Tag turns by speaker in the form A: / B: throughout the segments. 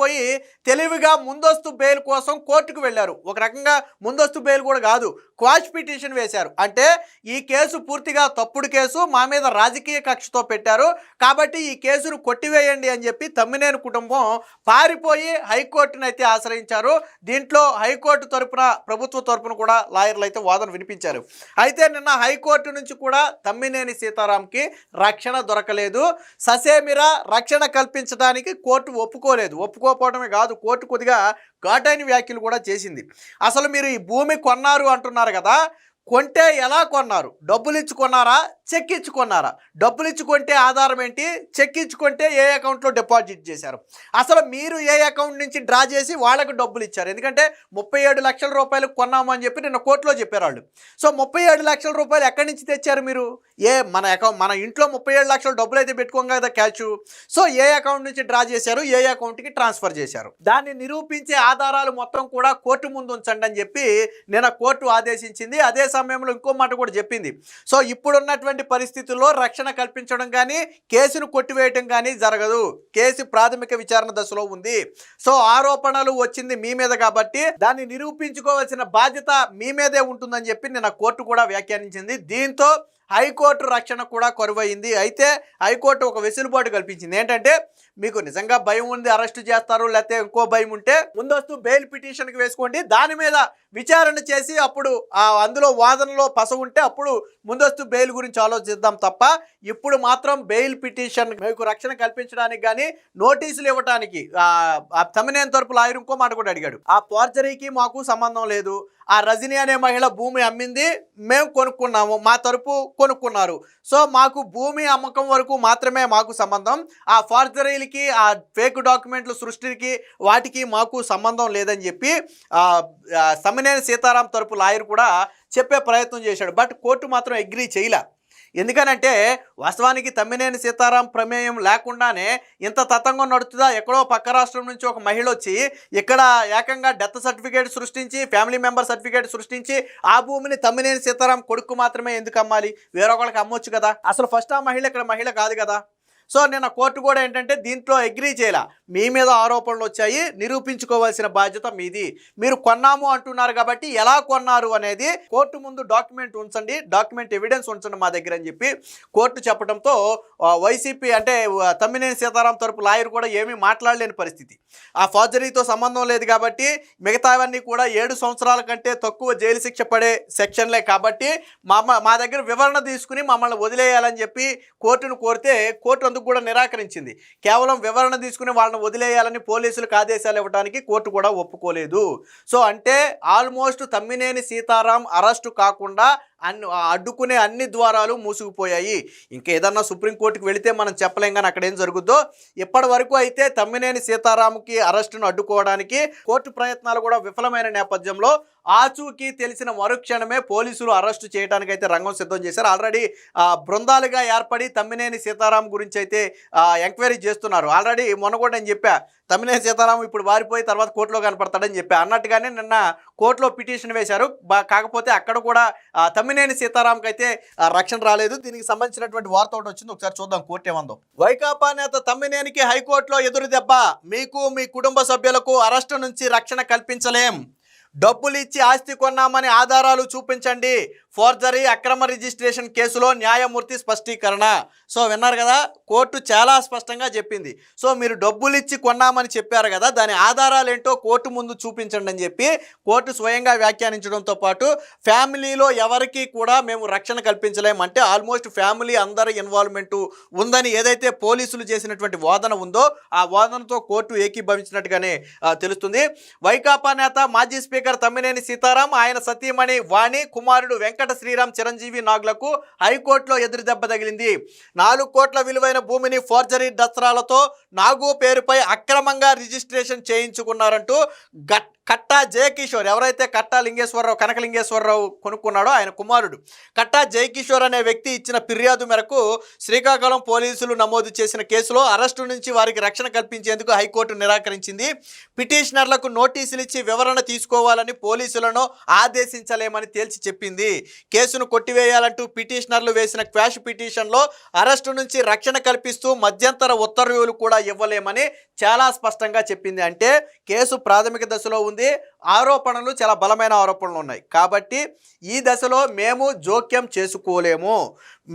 A: పారిపోయి తెలివిగా ముందస్తు బెయిల్ కోసం కోర్టుకు వెళ్ళారు. ఒక రకంగా ముందస్తు బెయిల్ కూడా కాదు, క్వాష్ పిటిషన్ వేశారు. అంటే ఈ కేసు పూర్తిగా తప్పుడు కేసు, మా మీద రాజకీయ కక్షతో పెట్టారు కాబట్టి ఈ కేసును కొట్టివేయండి అని చెప్పి తమ్మినేని కుటుంబం పారిపోయి హైకోర్టును అయితే ఆశ్రయించారు. దీంట్లో హైకోర్టు తరపున ప్రభుత్వ తరపున కూడా లాయర్లు అయితే వాదన వినిపించారు. అయితే నిన్న హైకోర్టు నుంచి కూడా తమ్మినేని సీతారాంకి రక్షణ దొరకలేదు. ససేమిరా రక్షణ కల్పించడానికి కోర్టు ఒప్పుకోపోవడమే కాదు, కోర్టు కొద్దిగా ఘాటైన వ్యాఖ్యలు కూడా చేసింది. అసలు మీరు ఈ భూమి కొన్నారు అంటున్నారు కదా, కొంటే ఎలా కొన్నారు? డబ్బులు ఇచ్చి కొన్నారా, చెక్ ఇచ్చి కొన్నారా? డబ్బులు ఇచ్చి కొంటే ఆధారం ఏంటి, చెక్ ఇచ్చి కొంటే ఏ అకౌంట్లో డిపాజిట్ చేశారు? అసలు మీరు ఏ అకౌంట్ నుంచి డ్రా చేసి వాళ్ళకు డబ్బులు ఇచ్చారు? ఎందుకంటే 37 లక్షల రూపాయలు కొన్నాము అని చెప్పి నిన్న కోర్టులో చెప్పారు వాళ్ళు. సో 37 లక్షల రూపాయలు ఎక్కడి నుంచి తెచ్చారు మీరు? మన ఇంట్లో 37 లక్షల డబ్బులు అయితే పెట్టుకోం కదా క్యాష్. సో ఏ అకౌంట్ నుంచి డ్రా చేశారు, ఏ అకౌంట్కి ట్రాన్స్ఫర్ చేశారు, దాన్ని నిరూపించే ఆధారాలు మొత్తం కూడా కోర్టు ముందు ఉంచండి అని చెప్పి నిన్న కోర్టు ఆదేశించింది. అదే సమయంలో ఇంకో మాట కూడా చెప్పింది. సో ఇప్పుడున్నటువంటి పరిస్థితుల్లో రక్షణ కల్పించడం కానీ కేసును కొట్టివేయడం కానీ జరగదు. కేసు ప్రాథమిక విచారణ దశలో ఉంది. సో ఆరోపణలు వచ్చింది మీ మీద కాబట్టి దాన్ని నిరూపించుకోవాల్సిన బాధ్యత మీ మీదే ఉంటుందని చెప్పి నిన్న కోర్టు కూడా వ్యాఖ్యానించింది. దీంతో హైకోర్టు రక్షణ కూడా కరువైంది. అయితే హైకోర్టు ఒక వెసులుబాటు కల్పించింది. ఏంటంటే మీకు నిజంగా భయం ఉంది, అరెస్టు చేస్తారు, లేకపోతే ఇంకో భయం ఉంటే ముందస్తు బెయిల్ పిటిషన్కి వేసుకోండి, దాని మీద విచారణ చేసి అప్పుడు అందులో వాదనలో పస ఉంటే అప్పుడు ముందస్తు బెయిల్ గురించి ఆలోచిద్దాం తప్ప ఇప్పుడు మాత్రం బెయిల్ పిటిషన్ మీకు రక్షణ కల్పించడానికి కానీ నోటీసులు ఇవ్వడానికి తమ్మినేని తరపు లాయర్ ఇంకో మాట కూడా అడిగాడు. ఆ ఫోర్జరీకి మాకు సంబంధం లేదు, ఆ రజనీ అనే మహిళ భూమి అమ్మింది, మేము కొనుక్కున్నాము, మా తరపు కొనుక్కున్నారు. సో మాకు భూమి అమ్మకం వరకు మాత్రమే మాకు సంబంధం, ఆ ఫోర్జరీలకి ఆ ఫేక్ డాక్యుమెంట్లు సృష్టికి వాటికి మాకు సంబంధం లేదని చెప్పి తమ్మినేని సీతారాం తరపు లాయర్ కూడా చెప్పే ప్రయత్నం చేశాడు. బట్ కోర్టు మాత్రం అగ్రీ చేయలే. ఎందుకనంటే వాస్తవానికి తమ్మినేని సీతారాం ప్రమేయం లేకుండానే ఇంత తతంగం నడుతుందా? ఎక్కడో పక్క రాష్ట్రం నుంచి ఒక మహిళ వచ్చి ఇక్కడ ఏకంగా డెత్ సర్టిఫికేట్ సృష్టించి, ఫ్యామిలీ మెంబర్ సర్టిఫికేట్ సృష్టించి ఆ భూమిని తమ్మినేని సీతారాం కొడుకు మాత్రమే ఎందుకు అమ్మాలి? వేరొకరికి అమ్మొచ్చు కదా. అసలు ఫస్ట్ ఆ మహిళ ఇక్కడ మహిళ కాదు కదా. సో నిన్న కోర్టు కూడా ఏంటంటే దీంట్లో అగ్రీ చేయాల, మీ మీద ఆరోపణలు వచ్చాయి, నిరూపించుకోవాల్సిన బాధ్యత మీది, మీరు కొన్నాము అంటున్నారు కాబట్టి ఎలా కొన్నారు అనేది కోర్టు ముందు డాక్యుమెంట్ ఉంచండి, డాక్యుమెంట్ ఎవిడెన్స్ ఉంచండి మా దగ్గర అని చెప్పి కోర్టు చెప్పడంతో వైసీపీ అంటే తమ్మినేని సీతారాం తరపు లాయర్ కూడా ఏమీ మాట్లాడలేని పరిస్థితి. ఆ ఫోర్జరీతో సంబంధం లేదు కాబట్టి మిగతావన్నీ కూడా 7 సంవత్సరాల కంటే తక్కువ జైలు శిక్ష పడే సెక్షన్లే కాబట్టి మా దగ్గర వివరణ తీసుకుని మమ్మల్ని వదిలేయాలని చెప్పి కోర్టును కోరితే కోర్టు కూడా నిరాకరించింది. కేవలం వివరణ తీసుకుని వాళ్ళని వదిలేయాలని పోలీసులకు ఆదేశాలు ఇవ్వడానికి కోర్టు కూడా ఒప్పుకోలేదు. సో అంటే ఆల్మోస్ట్ తమ్మినేని సీతారాం అరెస్టు కాకుండా అడ్డుకునే అన్ని ద్వారాలు మూసుకుపోయాయి. ఇంకా ఏదన్నా సుప్రీంకోర్టుకు వెళితే మనం చెప్పలేం కానీ అక్కడ ఏం జరుగుద్దో. ఇప్పటి వరకు అయితే తమ్మినేని సీతారాంకి అరెస్టును అడ్డుకోవడానికి కోర్టు ప్రయత్నాలు కూడా విఫలమైన నేపథ్యంలో ఆచూకీ తెలిసిన మరుక్షణమే పోలీసులు అరెస్టు చేయడానికి అయితే రంగం సిద్ధం చేశారు. ఆల్రెడీ బృందాలుగా ఏర్పడి తమ్మినేని సీతారాం గురించి అయితే ఎంక్వైరీ చేస్తున్నారు. ఆల్రెడీ మొన్న కూడా నేను చెప్పా, తమ్మినేని సీతారాం ఇప్పుడు వారిపోయి తర్వాత కోర్టులో కనపడతాడని చెప్పా. అన్నట్టుగానే నిన్న కోర్టులో పిటిషన్ వేశారు. కాకపోతే అక్కడ కూడా తమ్మినేని సీతారాంకి అయితే రక్షణ రాలేదు. దీనికి సంబంధించినటువంటి వార్త ఒకటి వచ్చింది, ఒకసారి చూద్దాం కోర్టు ఏమందో. వైకాపా నేత తమ్మినేనికి హైకోర్టులో ఎదురు దెబ్బ, మీకు మీ కుటుంబ సభ్యులకు అరెస్టు నుంచి రక్షణ కల్పించలేం, డబ్బులు ఇచ్చి ఆస్తి కొన్నామని ఆధారాలు చూపించండి, ఫోర్జరీ అక్రమ రిజిస్ట్రేషన్ కేసులో న్యాయమూర్తి స్పష్టీకరణ. సో విన్నారు కదా, కోర్టు చాలా స్పష్టంగా చెప్పింది. సో మీరు డబ్బులు ఇచ్చి కొన్నామని చెప్పారు కదా, దాని ఆధారాలు ఏంటో కోర్టు ముందు చూపించండి అని చెప్పి కోర్టు స్వయంగా వ్యాఖ్యానించడంతో పాటు ఫ్యామిలీలో ఎవరికి కూడా మేము రక్షణ కల్పించలేమంటే ఆల్మోస్ట్ ఫ్యామిలీ అందరి ఇన్వాల్వ్మెంట్ ఉందని ఏదైతే పోలీసులు చేసినటువంటి వాదన ఉందో ఆ వాదనతో కోర్టు ఏకీభవించినట్టుగానే తెలుస్తుంది. వైకాపా నేత మాజీ స్పీకర్ తమ్మినేని సీతారాం, ఆయన సతీమణి వాణి, కుమారుడు వెంకట శ్రీరామ్ చిరంజీవి నాగ్లకు హైకోర్టులో ఎదురు దెబ్బ తగిలింది. 4 కోట్ల విలువైన భూమిని ఫోర్జరీ దస్త్రాలతో నాగు పేరుపై అక్రమంగా రిజిస్ట్రేషన్ చేయించుకున్నారంటూ కట్టా జయకిషోర్, ఎవరైతే కట్టా లింగేశ్వరరావు కనకలింగేశ్వరరావు కొనుక్కున్నాడో ఆయన కుమారుడు కట్టా జయకిషోర్ అనే వ్యక్తి ఇచ్చిన ఫిర్యాదు మేరకు శ్రీకాకుళం పోలీసులు నమోదు చేసిన కేసులో అరెస్టు నుంచి వారికి రక్షణ కల్పించేందుకు హైకోర్టు నిరాకరించింది. పిటిషనర్లకు నోటీసులు ఇచ్చి వివరణ తీసుకోవాలని పోలీసులను ఆదేశించలేమని తేల్చి చెప్పింది. కేసును కొట్టివేయాలంటూ పిటిషనర్లు వేసిన క్వాష్ పిటిషన్లో అరెస్టు నుంచి రక్షణ కల్పిస్తూ మధ్యంతర ఉత్తర్వులు కూడా ఇవ్వలేమని చాలా స్పష్టంగా చెప్పింది. అంటే కేసు ప్రాథమిక దశలో ఉంది, ఆరోపణలు చాలా బలమైన ఆరోపణలు ఉన్నాయి కాబట్టి ఈ దశలో మేము జోక్యం చేసుకోలేము.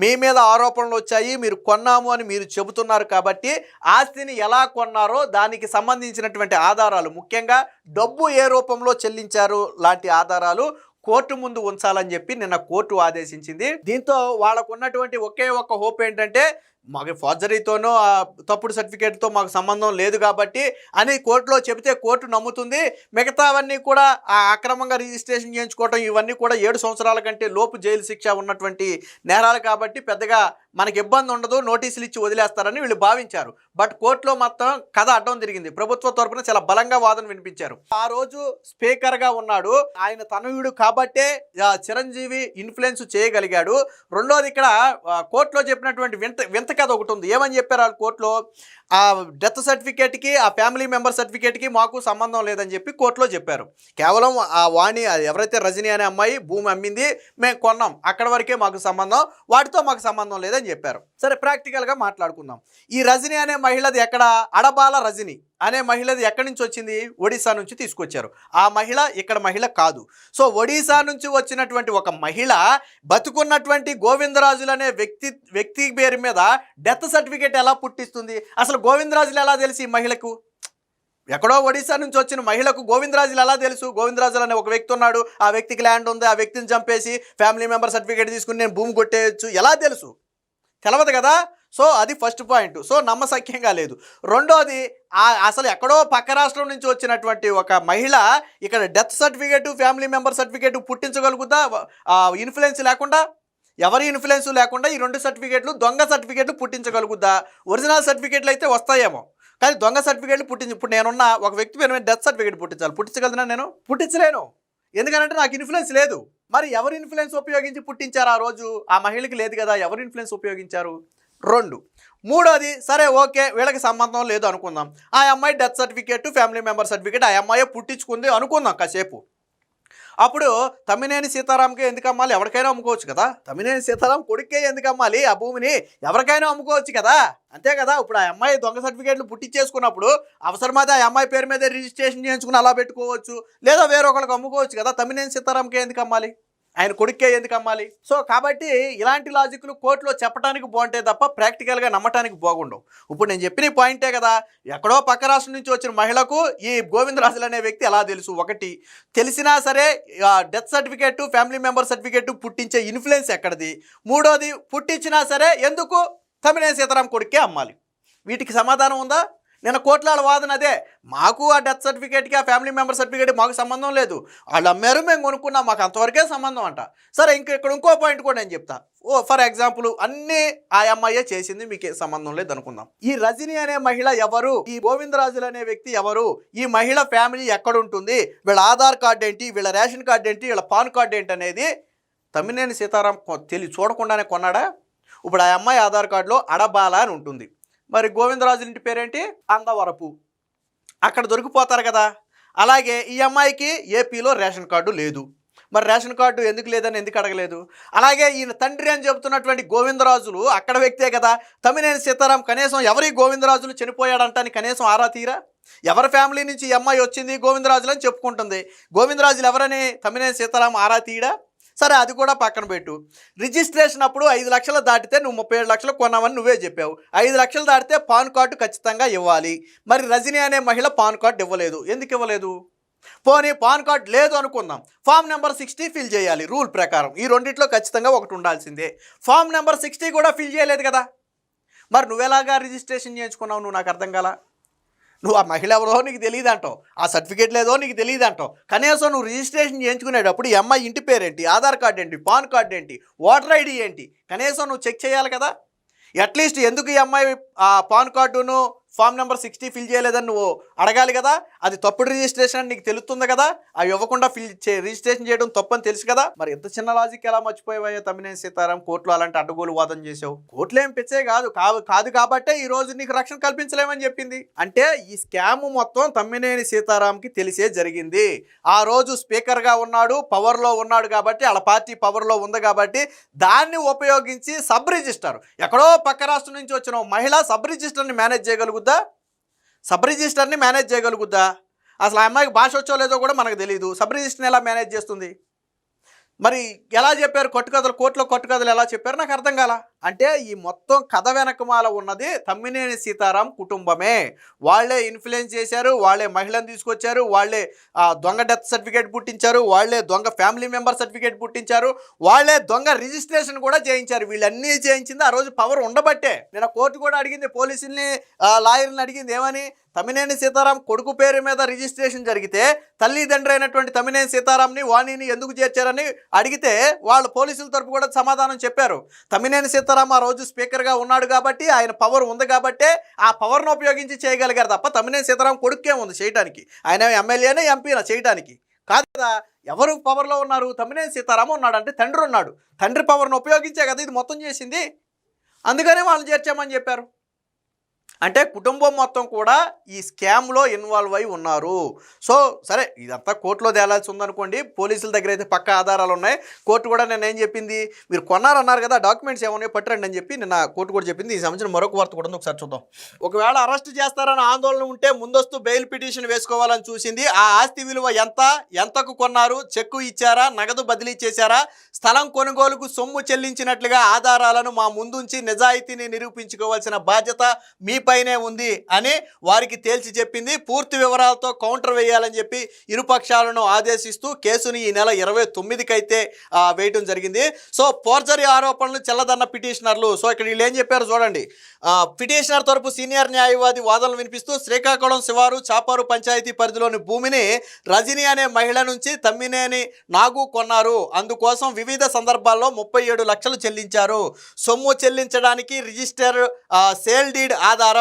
A: మీ మీద ఆరోపణలు వచ్చాయి, మీరు కొన్నాము అని మీరు చెబుతున్నారు కాబట్టి ఆస్తిని ఎలా కొన్నారో దానికి సంబంధించినటువంటి ఆధారాలు, ముఖ్యంగా డబ్బు ఏ రూపంలో చెల్లించారు లాంటి ఆధారాలు కోర్టు ముందు ఉంచాలని చెప్పి నిన్న కోర్టు ఆదేశించింది. దీంతో వాళ్ళకు ఉన్నటువంటి ఒకే ఒక్క హోప్ ఏంటంటే మాకు ఫోర్జరీతోనో తప్పుడు సర్టిఫికేట్తో మాకు సంబంధం లేదు కాబట్టి అని కోర్టులో చెబితే కోర్టు నమ్ముతుంది. మిగతావన్నీ కూడా ఆ అక్రమంగా రిజిస్ట్రేషన్ చేయించుకోవటం ఇవన్నీ కూడా 7 సంవత్సరాల కంటే లోపు జైలు శిక్ష ఉన్నటువంటి నేరాలు కాబట్టి పెద్దగా మనకి ఇబ్బంది ఉండదు, నోటీసులు ఇచ్చి వదిలేస్తారని వీళ్ళు భావించారు. బట్ కోర్టులో మొత్తం కథ అడ్డం తిరిగింది. ప్రభుత్వ తరపున చాలా బలంగా వాదన వినిపించారు. ఆ రోజు స్పీకర్గా ఉన్నాడు ఆయన, తనయుడు కాబట్టే చిరంజీవి ఇన్ఫ్లుయెన్స్ చేయగలిగాడు. రెండోది ఇక్కడ కోర్టులో చెప్పినటువంటి వింత కథ ఒకటి ఉంది. ఏమని చెప్పారు వాళ్ళు కోర్టులో, ఆ డెత్ సర్టిఫికేట్కి ఆ ఫ్యామిలీ మెంబర్ సర్టిఫికేట్కి మాకు సంబంధం లేదని చెప్పి కోర్టులో చెప్పారు. కేవలం ఆ వాణి ఎవరైతే రజనీ అనే అమ్మాయి భూమి అమ్మింది, మేము కొన్నాం, అక్కడ వరకే మాకు సంబంధం, వాటితో మాకు సంబంధం లేదని చెప్పారు. సరే ప్రాక్టికల్గా మాట్లాడుకుందాం. ఈ రజనీ అనే మహిళది ఎక్కడ, అడబాల రజనీ అనే మహిళది ఎక్కడి నుంచి వచ్చింది, ఒడిశా నుంచి తీసుకొచ్చారు. ఆ మహిళ ఇక్కడ మహిళ కాదు. సో ఒడిశా నుంచి వచ్చినటువంటి ఒక మహిళ బతుకున్నటువంటి గోవిందరాజులు అనే వ్యక్తి పేరు మీద డెత్ సర్టిఫికేట్ ఎలా పుట్టిస్తుంది? అసలు గోవిందరాజులు ఎలా తెలిసి ఈ మహిళకు? ఎక్కడో ఒడిశా నుంచి వచ్చిన మహిళకు గోవిందరాజులు ఎలా తెలుసు? గోవిందరాజులు అనే ఒక వ్యక్తి ఉన్నాడు, ఆ వ్యక్తికి ల్యాండ్ ఉంది, ఆ వ్యక్తిని చంపేసి ఫ్యామిలీ మెంబర్ సర్టిఫికేట్ తీసుకుని నేను భూమి కొట్టేయచ్చు, ఎలా తెలుసు? తెలవదు కదా. సో అది ఫస్ట్ పాయింట్. సో నమ్మశక్యంగా లేదు. రెండోది, అసలు ఎక్కడో పక్క రాష్ట్రం నుంచి వచ్చినటువంటి ఒక మహిళ ఇక్కడ death certificate family member certificate పుట్టించగలుగుతా ఇన్ఫ్లుయెన్స్ లేకుండా? ఎవరి ఇన్ఫ్లుయెన్స్ లేకుండా ఈ 2 సర్టిఫికేట్లు దొంగ సర్టిఫికేట్లు పుట్టించగలుగుద్దా? ఒరిజినల్ సర్టిఫికేట్లు అయితే వస్తాయేమో, కానీ దొంగ సర్టిఫికేట్లు ఇప్పుడు నేనున్న ఒక వ్యక్తి పేరు మీద డెత్ సర్టిఫికేట్ పుట్టించగలనా? నేను పుట్టించలేను. ఎందుకంటే నాకు ఇన్ఫ్లుయెన్స్ లేదు. మరి ఎవరు ఇన్ఫ్లుయెన్స్ ఉపయోగించి పుట్టించారు? ఆ రోజు ఆ మహిళకి లేదు కదా, ఎవరు ఇన్ఫ్లుయెన్స్ ఉపయోగించారు? 2. మూడోది, సరే ఓకే వీళ్ళకి సంబంధం లేదు అనుకుందాం, ఆ అమ్మాయి death certificate family member certificate ఆ అమ్మాయి పుట్టించుకుంది అనుకుందాం కాసేపు. అప్పుడు తమ్మినేని సీతారాంకే ఎందుకు అమ్మాలి? ఎవరికైనా అమ్ముకోవచ్చు కదా. తమ్మినేని సీతారాం కొడుకే ఎందుకు అమ్మాలి? ఆ భూమిని ఎవరికైనా అమ్ముకోవచ్చు కదా, అంతే కదా. ఇప్పుడు ఆ అమ్మాయి దొంగ సర్టిఫికేట్లు పుట్టించేసుకున్నప్పుడు అవసరమైతే ఆ అమ్మాయి పేరు మీద రిజిస్ట్రేషన్ చేయించుకుని అలా పెట్టుకోవచ్చు, లేదా వేరొకరికి అమ్ముకోవచ్చు కదా. తమ్మినేని సీతారాంకే ఎందుకు అమ్మాలి? ఆయన కొడుకే ఎందుకు అమ్మాలి? సో కాబట్టి ఇలాంటి లాజిక్లు కోర్టులో చెప్పడానికి బాగుంటాయి తప్ప ప్రాక్టికల్గా నమ్మటానికి బాగుండవు. ఇప్పుడు నేను చెప్పిన పాయింటే కదా, ఎక్కడో పక్క రాష్ట్రం నుంచి వచ్చిన మహిళకు ఈ గోవిందరాజులు అనే వ్యక్తి ఎలా తెలుసు? ఒకటి, తెలిసినా సరే death certificate family member certificate పుట్టించే ఇన్ఫ్లుయెన్స్ ఎక్కడిది? మూడోది, పుట్టించినా సరే ఎందుకు తమ్మినేని సీతారాం కొడుకే అమ్మాలి? వీటికి సమాధానం ఉందా? నిన్న కోట్లాల వాదన అదే, మాకు ఆ డెత్ సర్టిఫికేట్కి ఆ ఫ్యామిలీ మెంబర్ సర్టిఫికేట్ మాకు సంబంధం లేదు, వాళ్ళు అమ్మారు మేము కొనుక్కున్నాం, మాకు అంతవరకే సంబంధం అంట. సరే ఇక్కడ ఇంకో పాయింట్ కూడా నేను చెప్తా. ఫర్ ఎగ్జాంపుల్ అన్నీ ఆ అమ్మాయే చేసింది, మీకు సంబంధం లేదు అనుకుందాం. ఈ రజనీ అనే మహిళ ఎవరు? ఈ గోవిందరాజులు అనే వ్యక్తి ఎవరు? ఈ మహిళ ఫ్యామిలీ ఎక్కడ ఉంటుంది? వీళ్ళ ఆధార్ కార్డు ఏంటి? వీళ్ళ రేషన్ కార్డు ఏంటి? వీళ్ళ పాన్ కార్డు ఏంటి అనేది తమ్మినేని సీతారాం చూడకుండానే కొన్నాడా? ఇప్పుడు ఆ అమ్మాయి ఆధార్ కార్డులో అడబాల అని ఉంటుంది, మరి గోవిందరాజుల ఇంటి పేరేంటి? అందవరపు, అక్కడ దొరికిపోతారు కదా. అలాగే ఈ అమ్మాయికి ఏపీలో రేషన్ కార్డు లేదు, మరి రేషన్ కార్డు ఎందుకు లేదని ఎందుకు అడగలేదు? అలాగే ఈయన తండ్రి అని చెబుతున్నటువంటి గోవిందరాజులు అక్కడ వ్యక్తే కదా. తమ్మినేని సీతారాం కనీసం ఎవరి గోవిందరాజులు చనిపోయాడంటానికి కనీసం ఆరా తీరా? ఎవరి ఫ్యామిలీ నుంచి ఈ అమ్మాయి వచ్చింది గోవిందరాజులు అని చెప్పుకుంటుంది, గోవిందరాజులు ఎవరని తమ్మినేని సీతారాం ఆరా తీయడా? సరే అది కూడా పక్కన పెట్టు. రిజిస్ట్రేషన్ అప్పుడు 5 లక్షలు దాటితే నువ్వు 37 లక్షలు కొన్నావని నువ్వే చెప్పావు. 5 లక్షలు దాటితే పాన్ కార్డు ఖచ్చితంగా ఇవ్వాలి. మరి రజనీ అనే మహిళ పాన్ కార్డు ఇవ్వలేదు, ఎందుకు ఇవ్వలేదు? పోనీ పాన్ కార్డు లేదు అనుకుందాం, ఫామ్ నెంబర్ 60 ఫిల్ చేయాలి రూల్ ప్రకారం. ఈ రెండిట్లో ఖచ్చితంగా ఒకటి ఉండాల్సిందే. ఫామ్ నెంబర్ 60 కూడా ఫిల్ చేయలేదు కదా, మరి నువ్వెలాగా రిజిస్ట్రేషన్ చేయించుకున్నావు? నువ్వు నాకు అర్థం కాలా. నువ్వు ఆ మహిళ ఎవరో నీకు తెలియదు అంటావు, ఆ సర్టిఫికేట్ లేదో నీకు తెలియదు అంటావు. కనీసం నువ్వు రిజిస్ట్రేషన్ చేయించుకునేటప్పుడు ఈ అమ్మాయి ఇంటి పేరేంటి, ఆధార్ కార్డు ఏంటి, పాన్ కార్డు ఏంటి, ఓటర్ ఐడి ఏంటి, కనీసం నువ్వు చెక్ చేయాలి కదా. అట్లీస్ట్ ఎందుకు ఈ అమ్మాయి ఆ పాన్ కార్డును ఫామ్ నెంబర్ 60 ఫిల్ చేయలేదని నువ్వు అడగాలి కదా, అది తప్పుడు రిజిస్ట్రేషన్ అని నీకు తెలుస్తుంది కదా, అవి ఇవ్వకుండా రిజిస్ట్రేషన్ చేయడం తప్పని తెలుసు కదా. మరి ఎంత చిన్న లాజిక్ ఎలా మర్చిపోయావయ్యా తమ్మినేని సీతారాం, కోర్టులో అలాంటి అడ్డగోలు వాదన చేసావు. కోర్టులో ఏం పిచ్చే కాదు కాబట్టే ఈ రోజు నీకు రక్షణ కల్పించలేమని చెప్పింది. అంటే ఈ స్కామ్ మొత్తం తమ్మినేని సీతారాంకి తెలిసే జరిగింది. ఆ రోజు స్పీకర్గా ఉన్నాడు, పవర్లో ఉన్నాడు కాబట్టి, వాళ్ళ పార్టీ పవర్లో ఉంది కాబట్టి దాన్ని ఉపయోగించి సబ్ రిజిస్టర్, ఎక్కడో పక్క రాష్ట్రం నుంచి వచ్చిన మహిళ సబ్ రిజిస్టర్ని మేనేజ్ చేయగలుగుద్దా? సబ్ రిజిస్టర్ని మేనేజ్ చేయగలుగుద్దా? అసలు ఆ అమ్మాయికి భాష వచ్చో లేదో కూడా మనకు తెలియదు. సబ్ రిజిస్టర్ని ఎలా మేనేజ్ చేస్తుంది? మరి ఎలా చెప్పారు కట్టుకథలు, కోర్టులో కట్టుకథలు ఎలా చెప్పారు నాకు అర్థం కాల. అంటే ఈ మొత్తం కథ వెనకమాల ఉన్నది తమ్మినేని సీతారాం కుటుంబమే. వాళ్ళే ఇన్ఫ్లుయెన్స్ చేశారు, వాళ్ళే మహిళను తీసుకొచ్చారు, వాళ్ళే దొంగ డెత్ సర్టిఫికేట్ పుట్టించారు, వాళ్ళే దొంగ ఫ్యామిలీ మెంబర్ సర్టిఫికేట్ పుట్టించారు, వాళ్ళే దొంగ రిజిస్ట్రేషన్ కూడా చేయించారు. వీళ్ళన్నీ చేయించింది ఆ రోజు పవర్ ఉండబట్టే. నేను కోర్టు కూడా అడిగింది, పోలీసుల్ని లాయర్ని అడిగింది, ఏమని తమ్మినేని సీతారాం కొడుకు పేరు మీద రిజిస్ట్రేషన్ జరిగితే తల్లిదండ్రి అయినటువంటి తమ్మినేని సీతారాంని వాణిని ఎందుకు చేర్చారని అడిగితే వాళ్ళు పోలీసుల తరపు కూడా సమాధానం చెప్పారు. తమ్మినేని సీతారాం ఆ రోజు స్పీకర్గా ఉన్నాడు కాబట్టి, ఆయన పవర్ ఉంది కాబట్టే ఆ పవర్ను ఉపయోగించి చేయగలిగారు తప్ప తమ్మినేని సీతారాం కొడుకే ఉంది చేయడానికి. ఆయన ఎమ్మెల్యేనే ఎంపీనా చేయడానికి కాదు కదా. ఎవరు పవర్లో ఉన్నారు? తమ్మినేని సీతారాం ఉన్నాడు, అంటే తండ్రి ఉన్నాడు. తండ్రి పవర్ను ఉపయోగించే కదా ఇది మొత్తం చేసింది. అందుకనే వాళ్ళని చేర్చామని చెప్పారు. అంటే కుటుంబం మొత్తం కూడా ఈ స్కామ్లో ఇన్వాల్వ్ అయి ఉన్నారు. సో సరే, ఇదంతా కోర్టులో తేలాల్సి ఉందనుకోండి, పోలీసుల దగ్గర అయితే పక్క ఆధారాలు ఉన్నాయి. కోర్టు కూడా నేను ఏం చెప్పింది, మీరు కొన్నారన్నారు కదా, డాక్యుమెంట్స్ ఏమన్నాయో పట్టరండి అని చెప్పి నిన్న కోర్టు కూడా చెప్పింది. ఈ సంబంధించిన మరొక వార్త కూడా ఉంది, ఒకసారి చూద్దాం. ఒకవేళ అరెస్ట్ చేస్తారని ఆందోళన ఉంటే ముందస్తు బెయిల్ పిటిషన్ వేసుకోవాలని చూసింది. ఆ ఆస్తి విలువ ఎంతకు కొన్నారు, చెక్కు ఇచ్చారా, నగదు బదిలీ చేశారా, స్థలం కొనుగోలుకు సొమ్ము చెల్లించినట్లుగా ఆధారాలను మా ముందుంచి నిజాయితీని నిరూపించుకోవాల్సిన బాధ్యత మీపైనే ఉంది అని వారికి తేల్చి చెప్పింది. పూర్తి వివరాలతో కౌంటర్ వేయాలని చెప్పి ఇరుపక్షాలను ఆదేశిస్తూ కేసుని ఈ నెల 29కి అయితే వేయటం జరిగింది. సో ఫోర్జరీ ఆరోపణలు చెల్లదన్న పిటిషనర్లు. సో ఇక్కడ వీళ్ళు ఏం చెప్పారు చూడండి. పిటిషనర్ తరపు సీనియర్ న్యాయవాది వాదనలు వినిపిస్తూ శ్రీకాకుళం శివారు చాపారు పంచాయతీ పరిధిలోని భూమిని రజని అనే మహిళ నుంచి తమ్మినేని నాగు కొన్నారు. అందుకోసం వివిధ సందర్భాల్లో 37 లక్షలు చెల్లించారు. సొమ్ము చెల్లించడానికి రిజిస్టర్ సేల్ డీడ్ ఆధారం,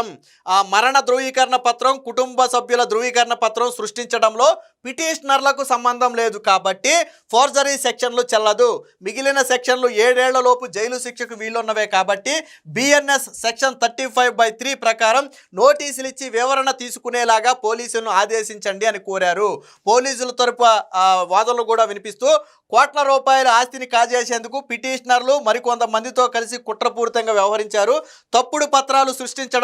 A: మరణ ధృవీకరణ పత్రం, కుటుంబ సభ్యుల ధృవీకరణ పత్రం సృష్టించడంలో పిటిషనర్లకు సంబంధం లేదు కాబట్టి ఫోర్జరీ సెక్షన్లు చెల్లదు. మిగిలిన సెక్షన్లు 7 ఏళ్లలోపు జైలు శిక్షకు వీలున్నవే కాబట్టి బిఎన్ఎస్ సెక్షన్ 35/3 ప్రకారం నోటీసులు ఇచ్చి వివరణ తీసుకునేలాగా పోలీసులను ఆదేశించండి అని కోరారు. పోలీసుల తరపు వాదనలు కూడా వినిపిస్తూ కోట్ల రూపాయల ఆస్తిని కాజేసేందుకు పిటిషనర్లు మరికొంతమందితో కలిసి కుట్రపూరితంగా వ్యవహరించారు. తప్పుడు పత్రాలు సృష్టించడం